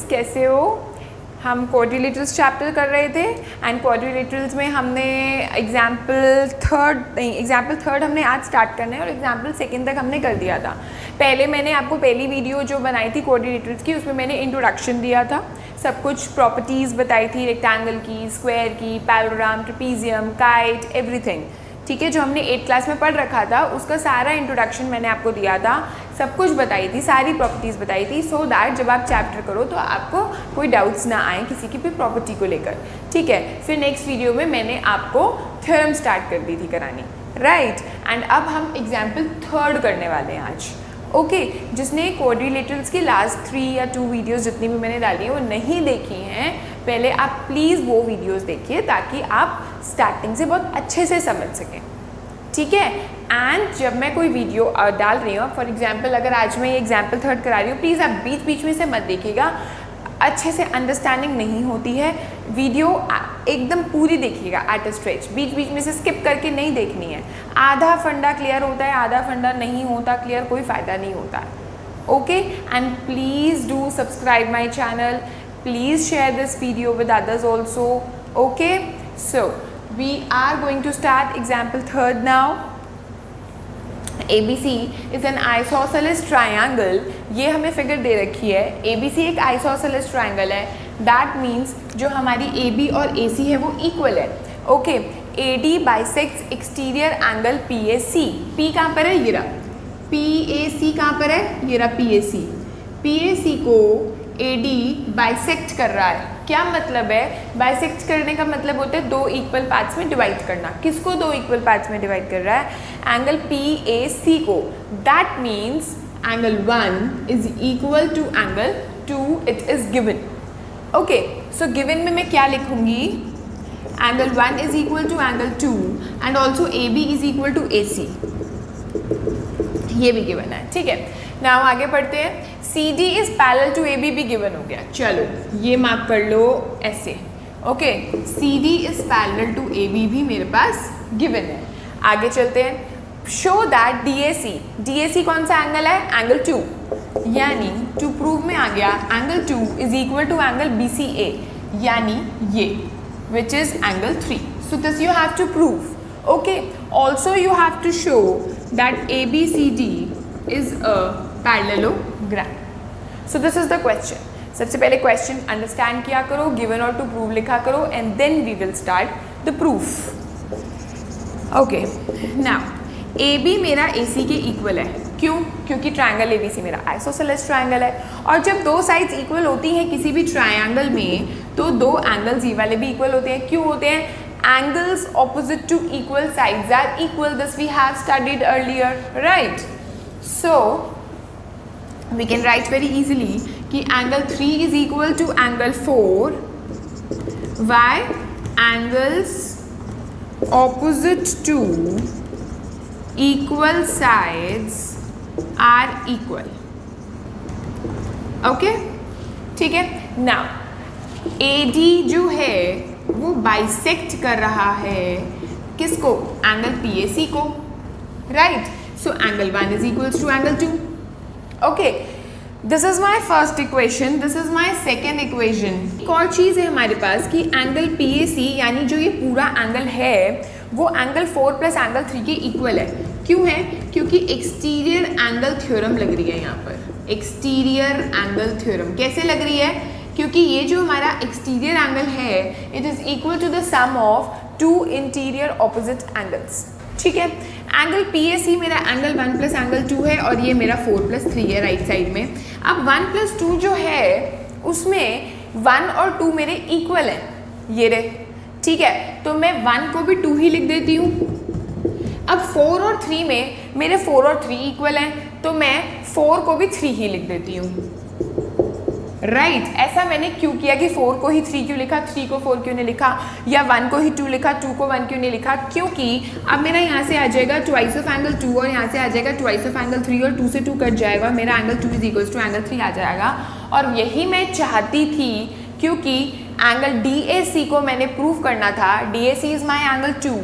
कैसे हो? हम क्वाड्रिलेटरल्स चैप्टर कर रहे थे एंड क्वाड्रिलेटरल्स में हमने एग्जाम्पल थर्ड हमने आज स्टार्ट करना है और एग्जाम्पल सेकंड तक हमने कर दिया था। पहले मैंने आपको पहली वीडियो जो बनाई थी क्वाड्रिलेटरल्स की, उसमें मैंने इंट्रोडक्शन दिया था, सब कुछ प्रॉपर्टीज़ बताई थी, रेक्टेंगल की, स्क्वायर की, पैरेललोग्राम, ट्रेपीजियम, काइट, एवरीथिंग। ठीक है, जो हमने 8th क्लास में पढ़ रखा था उसका सारा इंट्रोडक्शन मैंने आपको दिया था, सब कुछ बताई थी, सारी प्रॉपर्टीज़ बताई थी, सो दैट जब आप चैप्टर करो तो आपको कोई डाउट्स ना आए किसी की भी प्रॉपर्टी को लेकर। ठीक है, फिर नेक्स्ट वीडियो में मैंने आपको थ्योरम स्टार्ट कर दी थी करानी, राइट। एंड अब हम एग्जाम्पल थर्ड करने वाले हैं आज। ओके, जिसने क्वाड्रिलेटरल्स की लास्ट 3 या 2 वीडियोस जितनी भी मैंने डाली है वो नहीं देखी हैं, पहले आप प्लीज़ वो वीडियोस देखिए ताकि आप स्टार्टिंग से बहुत अच्छे से समझ सकें। ठीक है, एंड जब मैं कोई वीडियो डाल रही हूँ, फॉर एग्जांपल अगर आज मैं ये एग्जाम्पल थर्ड करा रही हूँ, प्लीज़ आप बीच बीच में से मत देखिएगा, अच्छे से अंडरस्टैंडिंग नहीं होती है। वीडियो एकदम पूरी देखिएगा एट अ स्ट्रेच, बीच बीच में से स्किप करके नहीं देखनी है। आधा फंडा क्लियर होता है, आधा फंडा नहीं होता क्लियर, कोई फ़ायदा नहीं होता है। Okay, and please do subscribe my channel, please share this video with others also. Okay, so we are going to start example third now. ABC is an isosceles triangle. ये हमें फिगर दे रखी है, ABC एक isosceles triangle है, that means जो हमारी AB और AC है वो equal है। Okay, AD bisects exterior angle PAC। P कहाँ पर है? ये रहा। PAC कहाँ पर है? ये रहा PAC। PAC को AD बाइसेक्ट कर रहा है। क्या मतलब है? बाइसेक्ट करने का मतलब होता है 2 इक्वल पार्ट्स में डिवाइड करना। किसको 2 इक्वल पार्ट्स में डिवाइड कर रहा है? एंगल PAC को। That means angle 1 is equal to angle 2, it is given. Okay, so given में मैं क्या लिखूंगी? Angle 1 is equal to angle 2 and also AB is equal to AC। ये भी गिवन है। ठीक है, नाउ आगे बढ़ते हैं। CD is parallel to AB भी गिवन हो गया, चलो ये मार्क कर लो ऐसे। Okay, CD is parallel to AB भी मेरे पास गिवन है। आगे चलते हैं। शो दैट DAC कौन सा एंगल है? एंगल 2, यानी टू प्रूव में आ गया angle 2 is equal to angle BCA, यानी ये which is angle 3। So this you have to prove. Okay, also you have to show that ABCD is a parallelogram. So this is the question. सबसे पहले question understand किया करो, given और to prove लिखा करो and then we will start the proof. Okay, now AB मेरा AC के equal है। क्यों? क्योंकि ट्रायंगल ABC मेरा आइसोसेलेस ट्रायंगल है, और जब दो साइड्स इक्वल होती हैं किसी भी ट्रायंगल में तो दो एंगल्स ये वाले भी इक्वल होते हैं। क्यों होते हैं? angles opposite to equal sides are equal. This we have studied earlier, right? So we can write very easily कि angle 3 is equal to angle 4. Why? Angles opposite to equal sides are equal. Okay? ठीक है? Now AD जो है वो bisect कर रहा है किसको? एंगल PAC को, right? So angle 1 is equals to angle 2। Okay, this is my first equation, this is my second equation. एक और चीज़ है हमारे पास कि एंगल PAC यानी जो ये पूरा एंगल है वो एंगल 4 प्लस एंगल 3 के इक्वल है। क्यों है? क्योंकि एक्सटीरियर एंगल थ्योरम लग रही है यहाँ पर। एक्सटीरियर एंगल थ्योरम कैसे लग रही है? क्योंकि ये जो हमारा एक्सटीरियर एंगल है it is equal to the sum of 2 interior opposite angles. ठीक है, एंगल PAC मेरा एंगल 1 प्लस एंगल 2 है और ये मेरा 4 प्लस 3 है राइट साइड में। अब 1 प्लस 2 जो है उसमें 1 और 2 मेरे इक्वल हैं, ये रहे। ठीक है, तो मैं 1 को भी 2 ही लिख देती हूँ। अब 4 और 3 में मेरे 4 और 3 इक्वल हैं तो मैं 4 को भी 3 ही लिख देती हूँ, राइट ऐसा मैंने क्यों किया कि 4 को ही 3 क्यों लिखा, 3 को 4 क्यों नहीं लिखा, या 1 को ही 2 लिखा, 2 को 1 क्यों नहीं लिखा? क्योंकि अब मेरा यहाँ से आ जाएगा ट्वाइस ऑफ एंगल 2 और यहाँ से आ जाएगा ट्वाइस ऑफ एंगल 3 और 2 से 2 कट जाएगा, मेरा angle 2 is equals to angle 3 आ जाएगा। और यही मैं चाहती थी क्योंकि एंगल DAC को मैंने प्रूव करना था। DAC is my angle 2,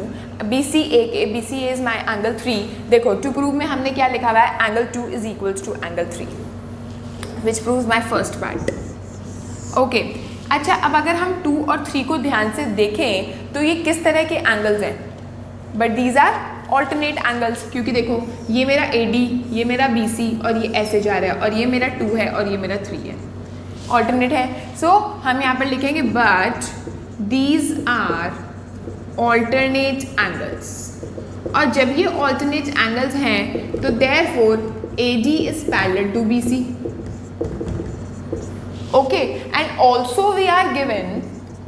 BCA is my angle 3। देखो टू प्रूव में हमने क्या लिखा हुआ है? Angle 2 is equals to angle 3 which proves my first part. Okay अच्छा, अब अगर हम 2 और 3 को ध्यान से देखें तो ये किस तरह के एंगल्स हैं, but these are alternate angles, क्योंकि देखो ये मेरा AD, ये मेरा BC और ये ऐसे जा रहा है, और ये मेरा 2 है और ये मेरा 3 है, ऑल्टरनेट है। सो हम यहाँ पर लिखेंगे but these are alternate angles, और जब ये ऑल्टरनेट एंगल्स हैं तो therefore AD is parallel to BC। Okay, and also we are given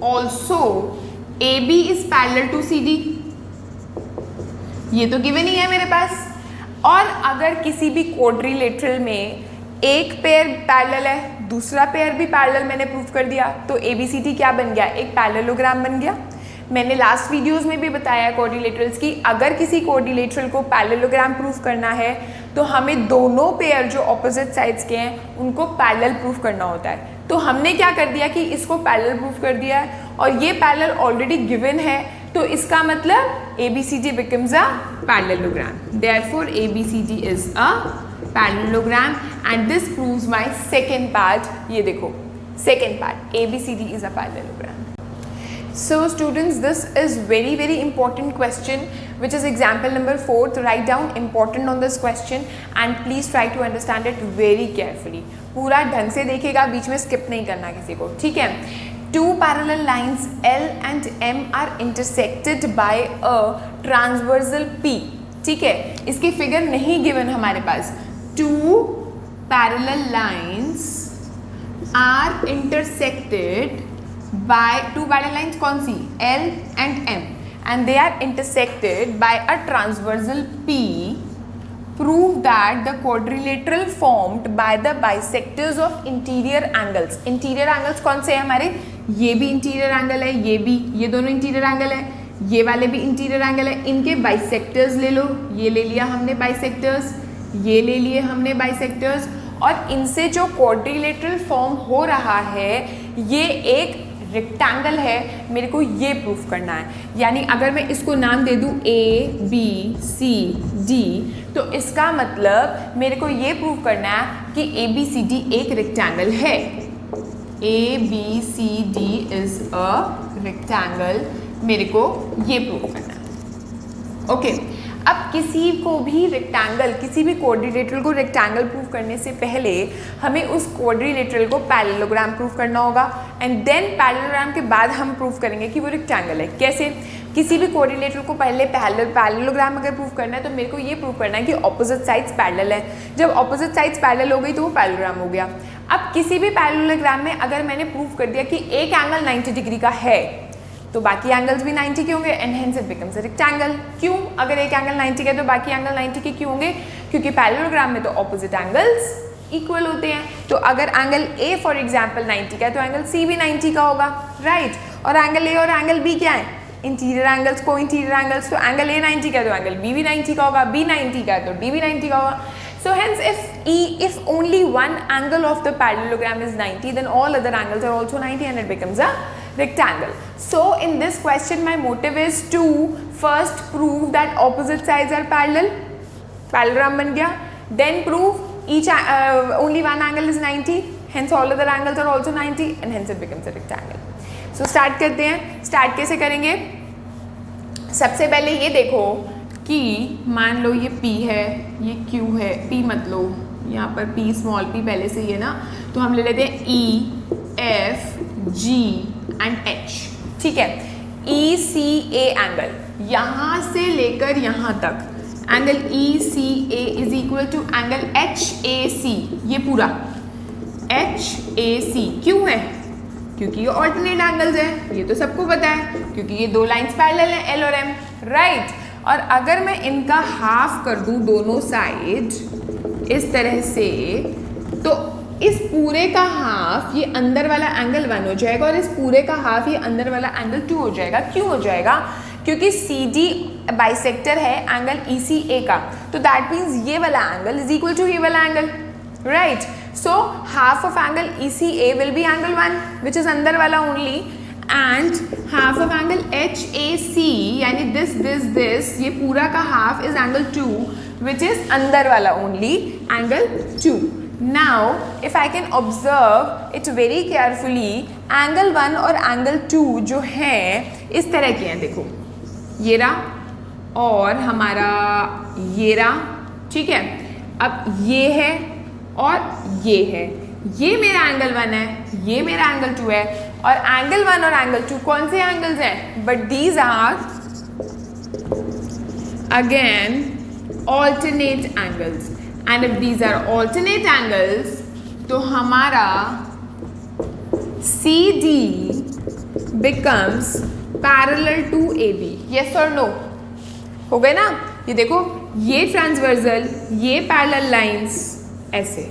also AB is parallel to CD, ये तो गिवन ही है मेरे पास। और अगर किसी भी क्वाड्रिलेटरल में एक पेयर पैरेलल है, दूसरा पेयर भी पैरेलल मैंने प्रूव कर दिया, तो ABCD क्या बन गया, एक पैरेललोग्राम बन गया। मैंने लास्ट वीडियोस में भी बताया क्वाड्रिलेटरल्स की, अगर किसी क्वाड्रिलेटरल को पैरेललोग्राम प्रूफ करना है तो हमें दोनों पेयर जो ऑपोजिट साइड्स के हैं उनको पैरेलल प्रूफ करना होता है। तो हमने क्या कर दिया कि इसको पैरेलल प्रूफ कर दिया है, और ये पैरेलल ऑलरेडी गिवन है, तो इसका मतलब ABCD becomes a parallelogram. Therefore, ABCD is a parallelogram, and this proves my second part. ये देखो second part, ABCD is a parallelogram. So students, this is very important question, which is example number 4. So write down important on this question and please try to understand it very carefully. पूरा ढंग से देखेगा, बीच में skip नहीं करना किसी को, ठीक है। Two parallel lines L and M are intersected by a transversal P, ठीक है, इसकी फिगर नहीं गिवन हमारे पास। Two parallel lines are intersected by two parallel lines, कौन सी, L and M, and they are intersected by a transversal P. Prove that the quadrilateral formed by the bisectors of interior angles. Interior angles कौन से हैं हमारे, ये भी interior angle है, ये भी, ये दोनों इंटीरियर एंगल है, ये वाले भी इंटीरियर एंगल है, इनके बाइसेक्टर्स ले लो, ये ले लिया हमने बाइसेक्टर्स, ये ले लिए हमने बाइसेक्टर्स, और इनसे जो क्वाड्रिलेटरल फॉर्म हो रहा है ये एक रेक्टेंगल है, मेरे को ये प्रूफ करना है। यानी अगर मैं इसको नाम दे दूँ ABCD, तो इसका मतलब मेरे को ये प्रूफ करना है कि ABCD एक रेक्टेंगल है। ABCD इज अ रेक्टेंगल, मेरे को ये प्रूफ करना है। ओके, अब किसी को भी रेक्टेंगल, किसी भी क्वाड्रिलेटरल को रेक्टेंगल प्रूफ करने से पहले हमें उस क्वाड्रिलेटरल को पैरेललोग्राम प्रूफ करना होगा, एंड देन पैरेललोग्राम के बाद हम प्रूफ करेंगे कि वो रेक्टेंगल है। कैसे, किसी भी क्वाड्रिलेटरल को पहले पैरेललोग्राम अगर प्रूफ करना है तो मेरे को ये प्रूफ करना है कि ऑपोजिट साइड्स पैरेलल है। जब ऑपोजिट साइड्स पैरेलल हो गई तो वो पैरेललोग्राम हो गया। अब किसी भी पैरेललोग्राम में अगर मैंने प्रूफ कर दिया कि एक एंगल 90 डिग्री का है तो बाकी एंगल्स भी 90 के होंगे, and hence it becomes a rectangle. क्यों, अगर एक एंगल 90 का है तो बाकी एंगल 90 के क्यों होंगे, क्योंकि पैरेललोग्राम में तो ऑपोजिट एंगल्स इक्वल होते हैं। तो अगर एंगल A फॉर एग्जांपल 90 का है तो एंगल C भी 90 का होगा, राइट। और एंगल A और एंगल B क्या है, इंटीरियर एंगल्स, को इंटीरियर एंगल्स। तो एंगल A 90 का है तो एंगल B भी 90 का होगा, B 90 का है तो D भी 90 का होगा। So hence if only one angle of the parallelogram is 90, then all other angles are also 90 and it becomes a rectangle. So in this question my motive is to first prove that opposite sides are parallel, parallelogram बन गया, then prove each only one angle is 90, hence all other angles are also 90 and hence it becomes a rectangle. So start करते हैं। start कैसे करेंगे, सबसे पहले ये देखो कि मान लो ये P है, ये Q है, P मत लो, यहाँ पर P स्मॉल p पहले से ही है ना, तो हम ले लेते हैं E, F, G and H, ठीक है। ECA एंगल, यहाँ से लेकर यहाँ तक angle ECA is equal to angle HAC, ये पूरा HAC क्यों है, क्योंकि ये ऑल्टरनेट एंगल्स है, ये तो सबको पता है, क्योंकि ये दो लाइंस पैरेलल हैं L और M, राइट। और अगर मैं इनका हाफ कर दूं दोनों साइड इस तरह से, तो इस पूरे का हाफ ये अंदर वाला एंगल 1 हो जाएगा और इस पूरे का हाफ ये अंदर वाला एंगल 2 हो जाएगा। क्यों हो जाएगा, क्योंकि CD बाइसेक्टर है एंगल ECA का, तो दैट मीन्स ये वाला एंगल इज इक्वल टू ये वाला angle, right. So half of angle ECA will be angle 1 which is अंदर वाला only, and half of angle HAC यानी दिस ये पूरा का half is angle 2 which is अंदर वाला only angle 2, now if I can observe it very carefully, angle 1 और angle 2 जो हैं इस तरह के हैं, देखो ये रहा और हमारा ये रहा, ठीक है। अब ये है और ये है, ये मेरा एंगल 1 है, ये मेरा एंगल 2 है, और एंगल 1 और एंगल 2 कौन से एंगल्स हैं? But these are again alternate angles, and if these are alternate angles तो हमारा CD becomes parallel to AB. yes or no? हो गए ना? ये देखो, ये ट्रांसवर्सल, ये पैरेलल लाइंस, ऐसे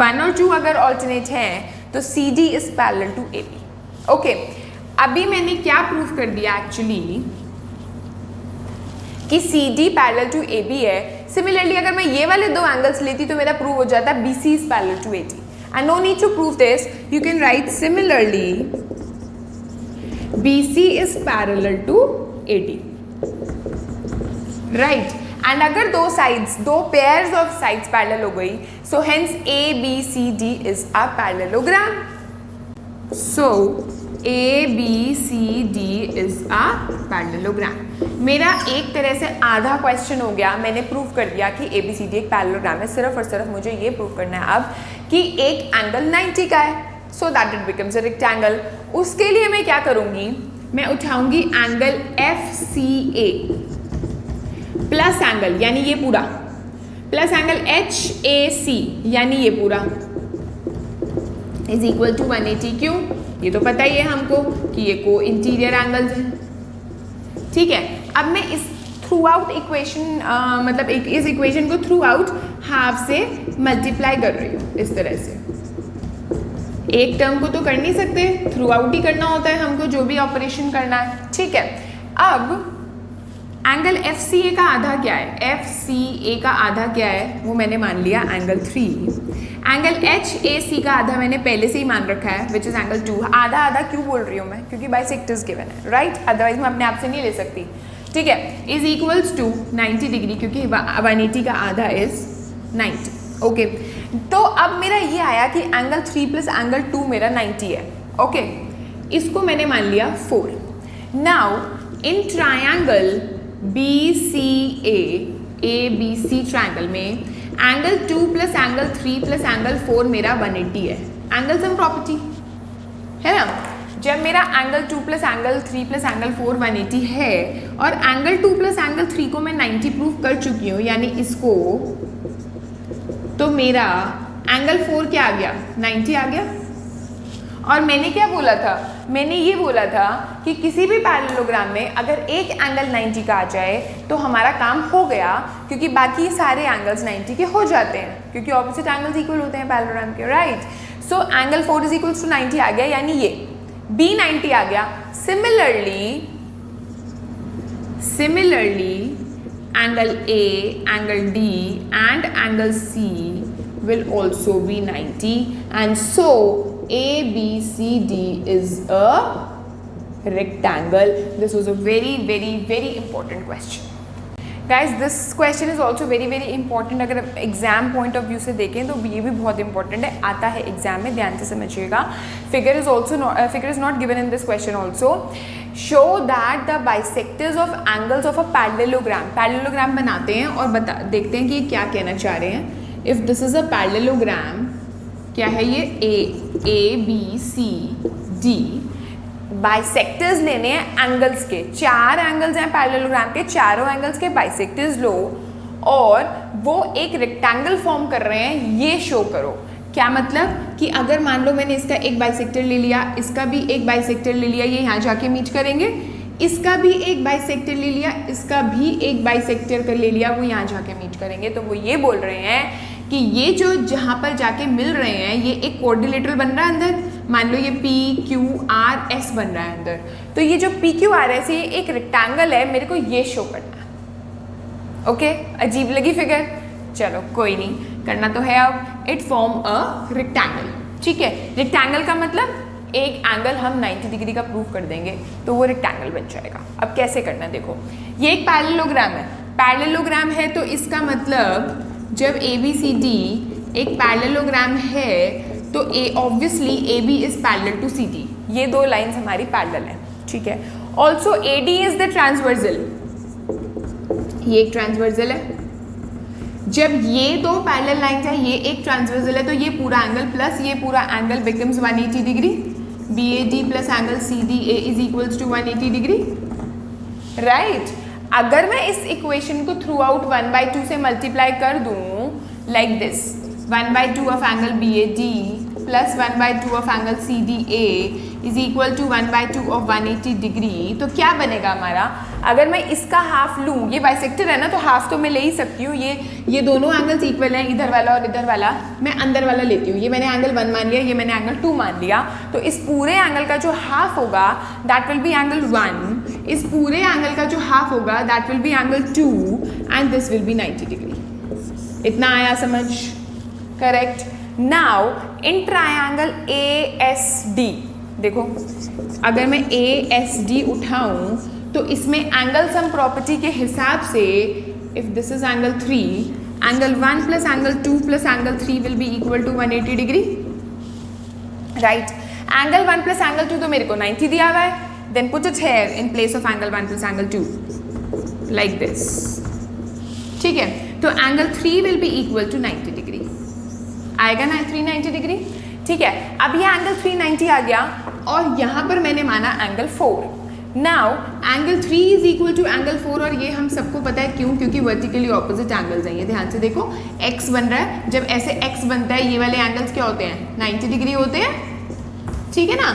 1 और 2 अगर ऑल्टरनेट हैं तो CD is parallel to AB. Okay, अभी मैंने क्या प्रूव कर दिया एक्चुअली कि CD पैरेलल टू AB है. सिमिलरली अगर मैं ये वाले दो एंगल्स लेती तो मेरा प्रूव हो जाता BC is parallel to AD. And no need to prove this, you can write similarly BC is parallel to AD, right. And अगर दो साइड्स, दो पेयर्स ऑफ साइड्स पैरेलल हो गई, so hence ABCD is a parallelogram. So ABCD is a parallelogram. मेरा एक तरह से आधा क्वेश्चन हो गया, मैंने प्रूव कर दिया कि ABCD एक पैरेललोग्राम है. सिर्फ और सिर्फ मुझे ये प्रूव करना है अब कि एक एंगल 90 का है, so that it becomes a rectangle. उसके लिए मैं क्या करूंगी, मैं उठाऊंगी एंगल FCA प्लस एंगल यानी ये पूरा, प्लस एंगल HAC यानी ये पूरा, इज इक्वल टू 180. क्यों? ये तो पता ही है हमको कि ये को इंटीरियर एंगल्स हैं, ठीक है. अब मैं इस थ्रू आउट इक्वेशन मतलब इस इक्वेशन को थ्रू आउट हाफ से मल्टीप्लाई कर रही हूँ इस तरह से. एक टर्म को तो कर नहीं सकते, थ्रू आउट ही करना होता है हमको जो भी ऑपरेशन करना है, ठीक है. अब एंगल FCA का आधा क्या है? FCA का आधा क्या है वो मैंने मान लिया एंगल 3. एंगल HAC का आधा मैंने पहले से ही मान रखा है विच इज एंगल 2. आधा आधा क्यों बोल रही हूँ मैं? क्योंकि बाइसेक्टर्स गिवन है, राइट. अदरवाइज मैं अपने आप से नहीं ले सकती, ठीक है. इज इक्वल्स टू 90 डिग्री, क्योंकि 180 का आधा इज 90. ओके, तो अब मेरा ये आया कि एंगल 3 प्लस एंगल 2 मेरा 90 है. ओके, इसको मैंने मान लिया 4. Now in triangle BCA ABC triangle में angle 2 plus angle 3 plus angle 4 मेरा 180 है. एंगल सम प्रॉपर्टी है ना. जब मेरा angle 2 plus angle 3 plus angle 4 180 है और एंगल 2 प्लस एंगल 3 को मैं 90 प्रूव कर चुकी हूँ, यानी इसको, तो मेरा एंगल 4 क्या आ गया? 90 आ गया. और मैंने क्या बोला था? मैंने ये बोला था कि किसी भी पैरेललोग्राम में अगर एक एंगल 90 का आ जाए तो हमारा काम हो गया, क्योंकि बाकी सारे एंगल्स 90 के हो जाते हैं, क्योंकि ऑपोजिट एंगल्स इक्वल होते हैं पैरेललोग्राम के, right. So angle 4 is equals to 90 आ गया, यानी ये B 90 आ गया. Similarly angle A, angle D and angle C will also be 90, and so ABCD is a rectangle. This was a very important question. Guys, this question is also very important. अगर exam point of view से देखें तो ये भी बहुत important है, आता है एग्जाम में, ध्यान से समझिएगा. Figure is not given in this question also. Show that the bisectors of angles of a parallelogram. Parallelogram बनाते हैं और देखते हैं कि क्या कहना चाह रहे हैं. If this is a parallelogram, क्या है ये? ABCD बाइसेक्टर्स लेने हैं एंगल्स के. 4 एंगल्स हैं पैरेललोग्राम के, चारों एंगल्स के बाइसेक्टर्स लो और वो एक रेक्टेंगल फॉर्म कर रहे हैं, ये शो करो. क्या मतलब कि अगर मान लो मैंने इसका एक बाइसेक्टर ले लिया, इसका भी एक बाइसेक्टर ले लिया, ये यहाँ जाके मीट करेंगे, इसका भी एक बाइसेक्टर ले लिया, इसका भी एक बाइसेक्टर कर ले लिया, वो यहाँ जाके मीट करेंगे. तो वो ये बोल रहे हैं कि ये जो जहाँ पर जाके मिल रहे हैं ये एक क्वाड्रिलेटरल बन रहा है अंदर. मान लो ये PQRS बन रहा है अंदर, तो ये जो PQRS है ये एक रेक्टेंगल है, मेरे को ये शो करना है. ओके, अजीब लगी फिगर? चलो कोई नहीं, करना तो है अब. इट फॉर्म अ रेक्टेंगल, ठीक है. रेक्टेंगल का मतलब एक एंगल हम 90 डिग्री का प्रूव कर देंगे तो वो रेक्टेंगल बन जाएगा. अब कैसे करना देखो. ये एक पैरेललोग्राम है, पैरेललोग्राम है तो इसका मतलब जब ABCD एक पैरेललोग्राम है तो A obviously A B is parallel to C D, ये दो लाइंस हमारी पैरेलल हैं, ठीक है। Also A D is the transversal, ये एक ट्रांसवर्सल है। जब ये दो पैरेलल लाइंस हैं, ये एक ट्रांसवर्सल है, तो ये पूरा एंगल प्लस ये पूरा angle becomes 180 degree. B A D plus angle C D A is equals to 180 degree, right. अगर मैं इस इक्वेशन को थ्रू आउट 1/2 से मल्टीप्लाई कर दूं like this, 1/2 of angle B A D plus 1/2 of angle C D A is equal to 1/2 of 180 degree, तो क्या बनेगा हमारा? अगर मैं इसका हाफ लूँ, ये बाइसेक्टर है ना, तो हाफ तो मैं ले ही सकती हूँ। ये दोनों एंगल्स इक्वल हैं, इधर वाला और इधर वाला। मैं अंदर वाला लेती हूँ, ये मैंने एंगल 1 मान लिया, ये मैंने एंगल 2 मान लिया, तो इस पूरे एंगल का जो हाफ होगा दैट विल बी एंगल 1, इस पूरे एंगल का जो हाफ होगा that will be angle 2 and this will be 90 degree. इतना आया समझ? Correct. Now in triangle A S D, देखो अगर मैं ए एस डी उठाऊं तो इसमें एंगल सम प्रॉपर्टी के हिसाब से if this is angle 3, angle 1 plus angle 2 plus angle 3 will be equal to 180 degree, right. Angle 1 plus angle 2 तो मेरे को 90 दिया हुआ है, then put it here in place of angle 1 plus angle 2 like this, ठीक है। तो angle 3 will be equal to 90 degree, आएगा ना 390 डिग्री, ठीक है। अब ये एंगल 390 आ गया और यहाँ पर मैंने माना angle 4। Now angle 3 is equal to angle 4, और ये हम सबको पता है क्यों, क्योंकि वर्टिकली ऑपोजिट एंगल्स हैं। ये ध्यान से देखो, x बन रहा है, जब ऐसे x बनता है ये वाले एंगल्स क्या होते हैं? 90 डिग्री होते हैं, ठीक है ना।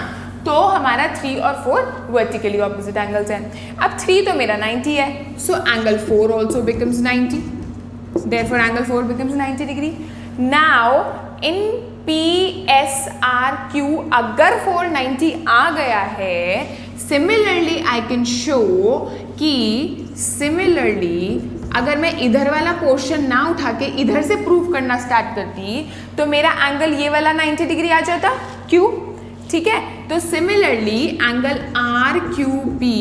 तो हमारा 3 और 4 वर्टिकली ऑपोजिट एंगल्स हैं। अब 3 तो मेरा 90 है, सो angle 4 also becomes 90, therefore angle 4 becomes 90 degree. Now in P S R Q अगर 490 आ गया है, सिमिलरली आई कैन शो कि सिमिलरली अगर मैं इधर वाला पोर्शन ना उठा के इधर से प्रूव करना स्टार्ट करती तो मेरा एंगल ये वाला 90 डिग्री आ जाता, क्यू, ठीक है। तो similarly angle R Q P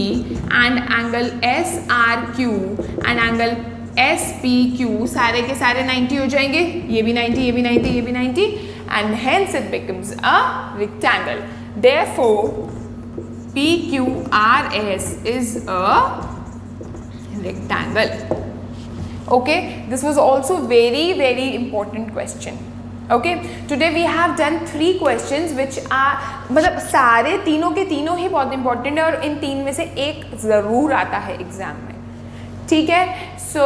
and angle S R Q and angle S P Q सारे के सारे 90 हो जाएंगे, ये भी 90, ये भी 90, ये भी 90, and hence it becomes a rectangle. Therefore, PQRS is a rectangle. Okay, this was also very important question. Okay, today we have done 3 questions which are मतलब सारे तीनों के तीनों ही बहुत important है और इन 3 में से एक ज़रूर आता है एग्जाम में, ठीक है। So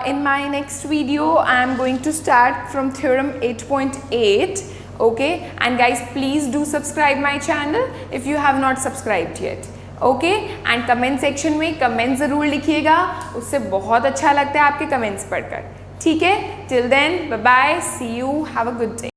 in my next video I am going to start from theorem 8.8. okay, and guys please do subscribe my channel if you have not subscribed yet. okay, and comment section में comment ज़रूर लिखिएगा, उससे बहुत अच्छा लगता है आपके comments पढ़कर, ठीक है। Till then, bye bye, see you, have a good day.